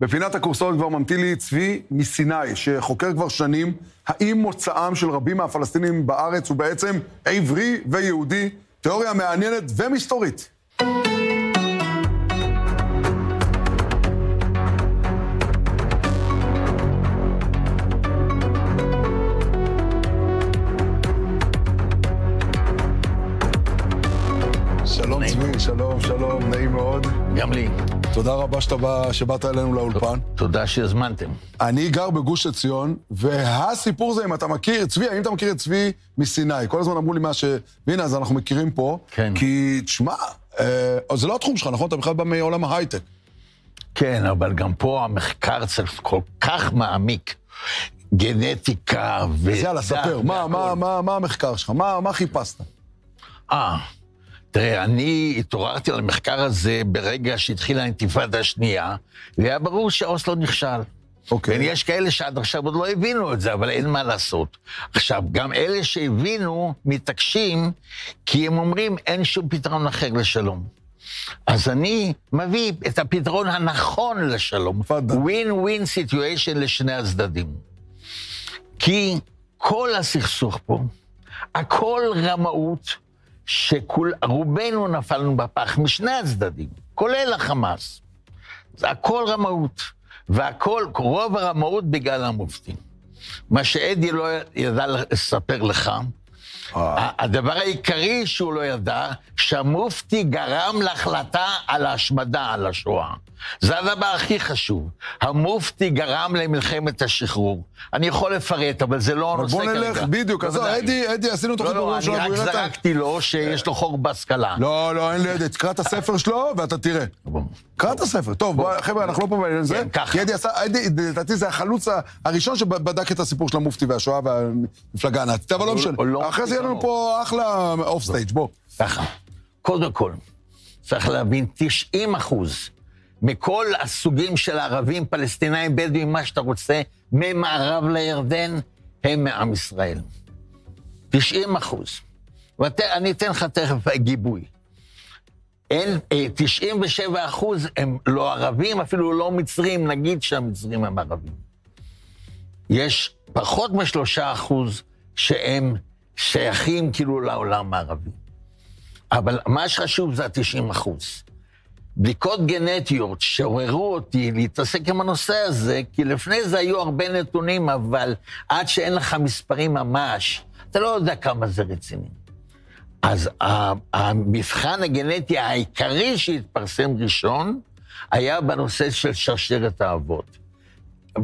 בפינת הקורסאות כבר ממתין לי צבי מסיני, שחוקר כבר שנים האם מוצאם של רבים מהפלסטינים בארץ הוא בעצם עברי ויהודי, תיאוריה מעניינת ומסתורית. שלום צבי, שלום, שלום, נעים מאוד. גם לי. תודה רבה שבאת אלינו לאולפן. תודה שהזמנתם. אני גר בגוש עציון, והסיפור זה, אם אתה מכיר, צבי, האם אתה מכיר את צבי מסיני? כל הזמן אמרו לי והנה, אז אנחנו מכירים פה. כן. כי, תשמע, זה לא התחום שלך, נכון? אתה בכלל בא מעולם ההייטק. כן, אבל גם פה המחקר צריך כל כך מעמיק. גנטיקה אז יאללה, ספר, מה המחקר שלך? מה חיפשת? תראה, אני התעוררתי על המחקר הזה ברגע שהתחילה האינתיפאדה השנייה, והיה ברור שאוסלו נכשל. אוקיי. ויש כאלה שעד עכשיו עוד לא הבינו את זה, אבל אין מה לעשות. עכשיו, גם אלה שהבינו מתעקשים, כי הם אומרים אין שום פתרון אחר לשלום. אז אני מביא את הפתרון הנכון לשלום. ווין-ווין סיטואשן לשני הצדדים. כי כל הסכסוך פה, הכל רמאות, שרובנו נפלנו בפח משני הצדדים, כולל החמאס. זה הכל רמאות, והכל, רוב הרמאות בגלל המופתי. מה שאדי לא ידע לספר לך, הדבר העיקרי שהוא לא ידע, שהמופתי גרם להחלטה על ההשמדה, על השואה. זה הדבר הכי חשוב. המופתי גרם למלחמת השחרור. אני יכול לפרט, אבל זה לא נושא כרגע. בוא נלך בדיוק, אז אדי, עשינו תוכנית בגלל שלו. אני רק זרקתי לו שיש לו חור בהשכלה. לא, אין לי עדי, תקרא את הספר שלו ואתה תראה. קרא את הספר, טוב, חבר'ה, אנחנו לא פה בעניין זה. כי עדי, לדעתי זה החלוץ הראשון שבדק את הסיפור של המופתי והשואה והמפלגה הנאצית, אבל לא משנה. אחרי זה יהיה לנו פה אחלה אוף סטייג', בוא. ככה, קודם כל, צריך להבין 90% מכל הסוגים של הערבים, פלסטינאים, בדואים, מה שאתה רוצה, ממערב לירדן, הם מעם ישראל. 90%. אני אתן לך תכף גיבוי. 97% הם לא ערבים, אפילו לא מצרים, נגיד שהמצרים הם ערבים. יש פחות מ3% שהם שייכים כאילו לעולם הערבי. אבל מה שחשוב זה 90%. בדיקות גנטיות שעוררו אותי להתעסק עם הנושא הזה, כי לפני זה היו הרבה נתונים, אבל עד שאין לך מספרים ממש, אתה לא יודע כמה זה רציני. אז המבחן הגנטי העיקרי שהתפרסם ראשון, היה בנושא של שרשרת האבות.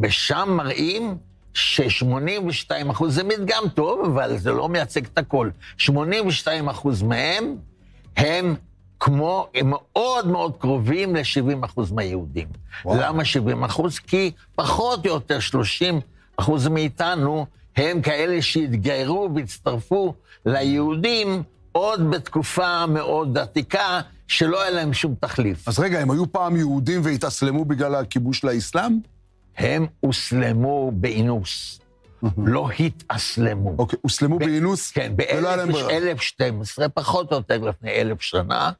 ושם מראים ש82%, זה מדגם טוב, אבל זה לא מייצג את הכל, 82% מהם הם כמו, הם מאוד מאוד קרובים ל-70% מהיהודים. וואו. למה 70%? כי פחות או יותר 30% מאיתנו הם כאלה שהתגיירו והצטרפו ליהודים עוד בתקופה מאוד עתיקה, שלא היה להם שום תחליף. אז רגע, הם היו פעם יהודים והתאסלמו בגלל הכיבוש לאסלאם? הם הוסלמו באינוס, לא התאסלמו. אוקיי, הוסלמו באינוס? כן, ב-1012, פחות או יותר לפני 1000 שנה,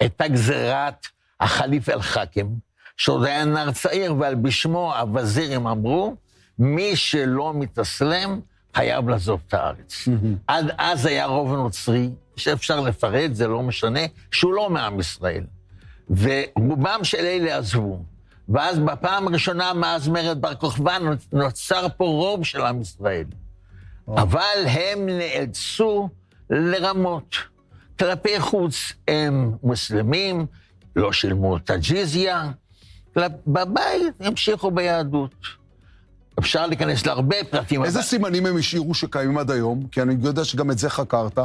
הייתה גזירת החליף אל-חאקם, שעוד היה נער צעיר, ועל בשמו הווזירים אמרו, מי שלא מתאסלם, חייב לעזוב את הארץ. עד אז היה רוב נוצרי, שאפשר לפרט, זה לא משנה, שהוא לא מעם ישראל. ורובם של אלה עזבו. ואז בפעם הראשונה, מאז מרד בר כוכבא, נוצר פה רוב של עם ישראל. אבל הם נאלצו לרמות. כלפי חוץ הם מוסלמים, לא שילמו את הג'יזיה, בבית המשיכו ביהדות. אפשר להיכנס להרבה פרטים. איזה סימנים הם השאירו שקיימים עד היום? כי אני יודע שגם את זה חקרת.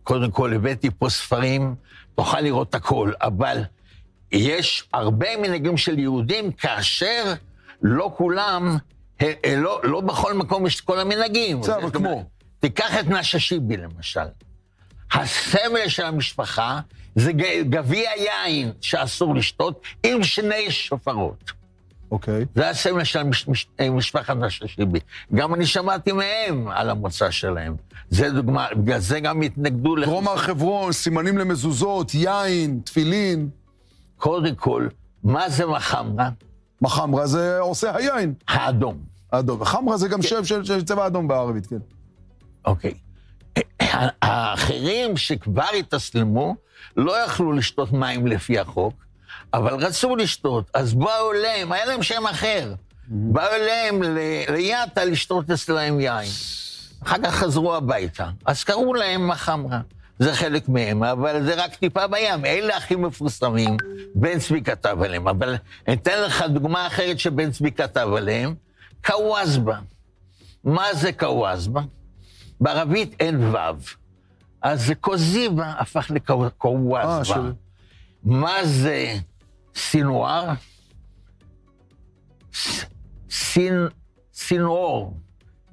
קודם כל, הבאתי פה ספרים, תוכל לראות הכל, אבל יש הרבה מנהגים של יהודים, כאשר לא כולם, לא בכל מקום יש כל המנהגים. זה אבל כמו. תיקח את נששיבי למשל. הסמל של המשפחה זה גביע יין שאסור לשתות עם 2 שופרות. אוקיי. זה הסמל של משפחת נששיבי. גם אני שמעתי מהם על המוצא שלהם. זה דוגמה, בגלל זה גם התנגדו דרום הר חברון, סימנים למזוזות, יין, תפילין. קודם כל, מה זה מחמרה? מחמרה זה עושה היין. האדום. האדום. מחמרה זה גם שם של צבע אדום בערבית, כן. אוקיי. האחרים שכבר התאסלמו, לא יכלו לשתות מים לפי החוק, אבל רצו לשתות, אז באו אליהם, היה להם שם אחר. באו אליהם ליאטה לשתות אצלהם יין. אחר כך חזרו הביתה, אז קראו להם מחמרה. זה חלק מהם, אבל זה רק טיפה בים. אלה הכי מפורסמים, בן צבי כתב עליהם. אבל אני אתן לך דוגמה אחרת שבן צבי כתב עליהם, קוואזבה. מה זה קוואזבה? בערבית אין וו. אז קוזיבה הפך לקוואזבה. מה זה סינואר? סינואר,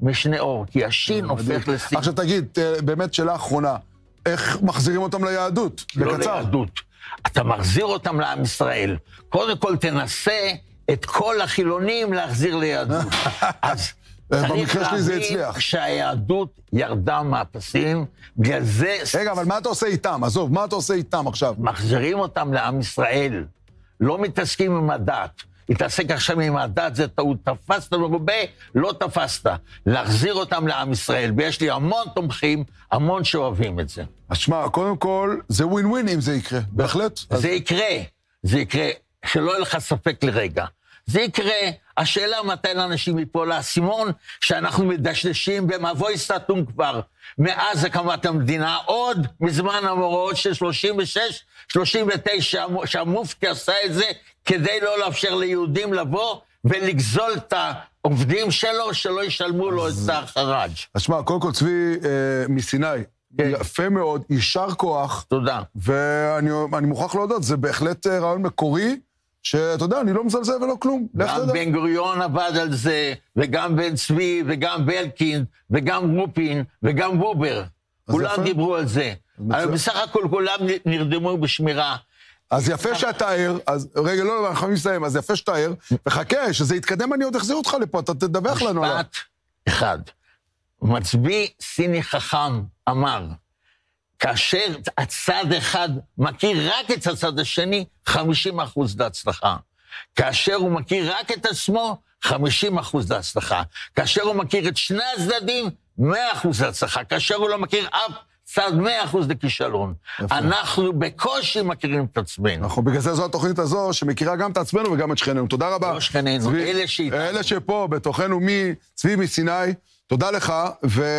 משנה אור, כי השין הופך לסין. עכשיו תגיד, באמת שאלה אחרונה, איך מחזירים אותם ליהדות? לא בקצר. ליהדות. אתה מחזיר אותם לעם ישראל. קודם כל תנסה את כל החילונים להחזיר ליהדות. אז צריך להבין שהיהדות ירדה מהפסים, בגלל זה... רגע, אבל מה אתה עושה איתם? עזוב, מה אתה עושה איתם עכשיו? מחזירים אותם לעם ישראל. לא מתעסקים עם הדת. להתעסק עכשיו עם הדת זה טעות. תפסת מרובה, לא תפסת. להחזיר אותם לעם ישראל. ויש לי המון תומכים, המון שאוהבים את זה. אז שמע, קודם כל, זה ווין ווין אם זה יקרה. בהחלט. זה יקרה. זה יקרה. שלא יהיה לך ספק לרגע. זה יקרה. השאלה מתי לאנשים ייפול לאסימון, שאנחנו מדשדשים במבוי סתום כבר. מאז הקמת המדינה, עוד מזמן המוראות של 36, 39, שהמופתי עשה את זה, כדי לא לאפשר ליהודים לבוא ולגזול את העובדים שלו, שלא ישלמו לו את החראג'. אז שמע, קודם כל צבי מסיני, יפה מאוד, יישר כוח. תודה. ואני מוכרח להודות, זה בהחלט רעיון מקורי, שאתה יודע, אני לא מזלזל ולא כלום. גם בן גוריון עבד על זה, וגם בן צבי, וגם בלקין, וגם רופין, וגם בובר. כולם דיברו על זה. אבל בסך הכל כולם נרדמו בשמירה. אז יפה שאתה ער, אז רגע, לא, אנחנו מסיים, אז יפה שאתה ער, וחכה, שזה יתקדם, אני עוד אחזיר אותך לפה, אתה תדווח לנו. משפט אחד, מצביא סיני חכם אמר, כאשר הצד אחד מכיר רק את הצד השני, 50% להצלחה. כאשר הוא מכיר רק את עצמו, 50% להצלחה. כאשר הוא מכיר את שני הצדדים, 100% להצלחה. כאשר הוא לא מכיר אף צד 100% לכישלון. אנחנו בקושי מכירים את עצמנו. נכון, בגלל זה זו התוכנית הזו, שמכירה גם את עצמנו וגם את שכנינו. תודה רבה. לא שכנינו, אלה שאיתנו. אלה שפה, בתוכנו, צבי מסיני, תודה לך,